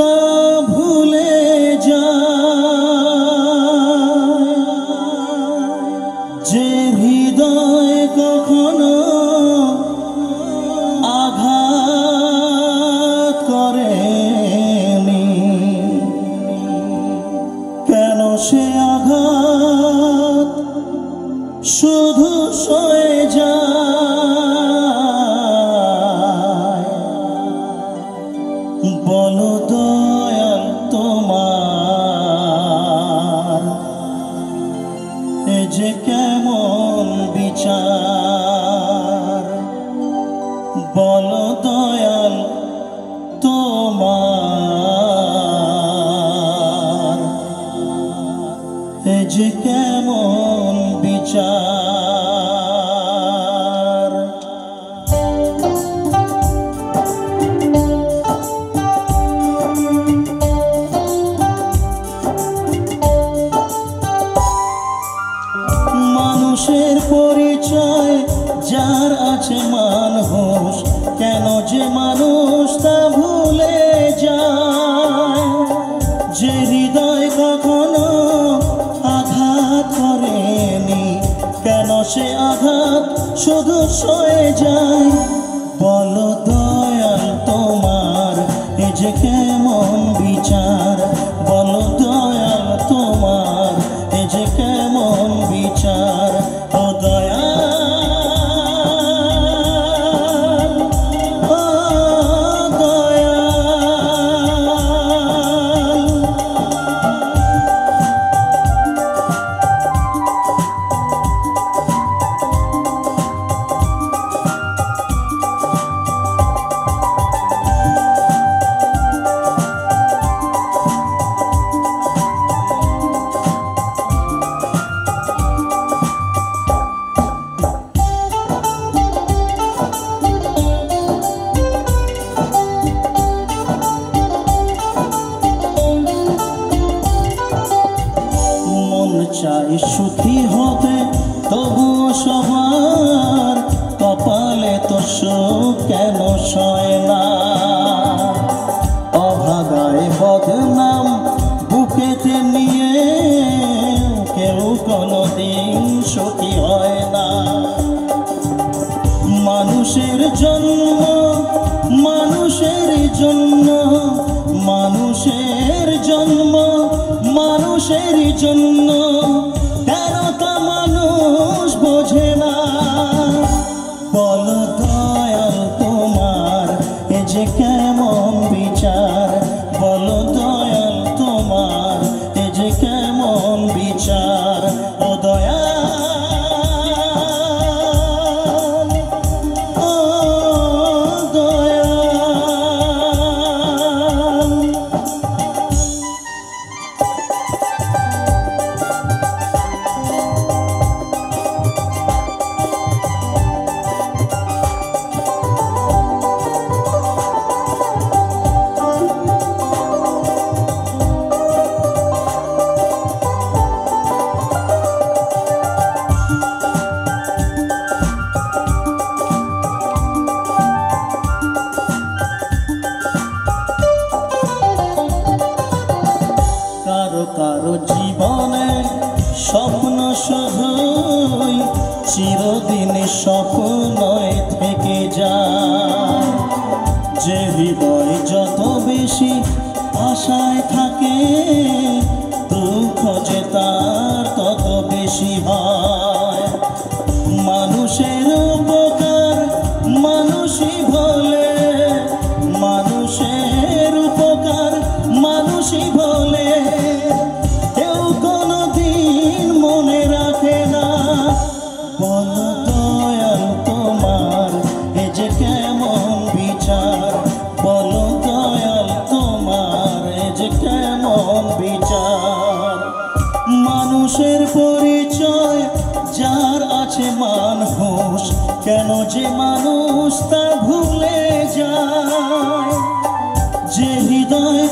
তা ভুলে যায়, যে হৃদয় কখনো আঘাত করেনি, কেন সে আঘাত শুধু সয়ে যায়। বলো দয়াল তোমার এ যে কেমন বিচার, বলো দয়াল তোমার এ যে কেমন বিচার। মানুষের পরিচয় যার আছে মানুষ, কেন যে মানুষ তা ভুলে যায়। যে হৃদয় কখনো আঘাত করেনি, কেন সে আঘাত শুধু সয়ে যায়। বলো দয়াল তোমার এ যে কেমন বিচার, বলো দয়াল তোমার এ যে কেমন বিচার। ও দয়াল, ও দয়াল, চাই সুখী হতে তবুও সবার কপালে তো সুখ কেন সয় না। অভাগায় বদনাম বুকেতে নিয়ে কেউ কোনোদিন সুখী হয় না। মানুষের জন্ম মানুষের জন্য, মানুষের জন্ম মানুষের জন্য, কেন তা মানুষ বোঝে না। বলো দয়াল তোমার এ যে কেমন বিচার, বলো দয়াল তোমার এ যে কেমন বিচার। ও দয়াল, ও দয়াল, কারো কারো জীবনে স্বপ্ন শুধুই চিরদিন স্বপ্নই থেকে যায়। যে হৃদয় যত বেশি আশায় থাকে, দুঃখ যে তার তত বেশি হয়। মানুষের উপকার মানুষই ভোলে, মানুষের উপকার মানুষই ভোলে, কেউ কোনোদিন মনে রাখে না। বলো দয়াল তোমার এ যে কেমন বিচার, বলো দয়াল তোমার এ যে কেমন বিচার। মানুষের পরিচয় যার আছে মানুষ, কেন যে মানুষ তা ভুলে যায়। যে হৃদয়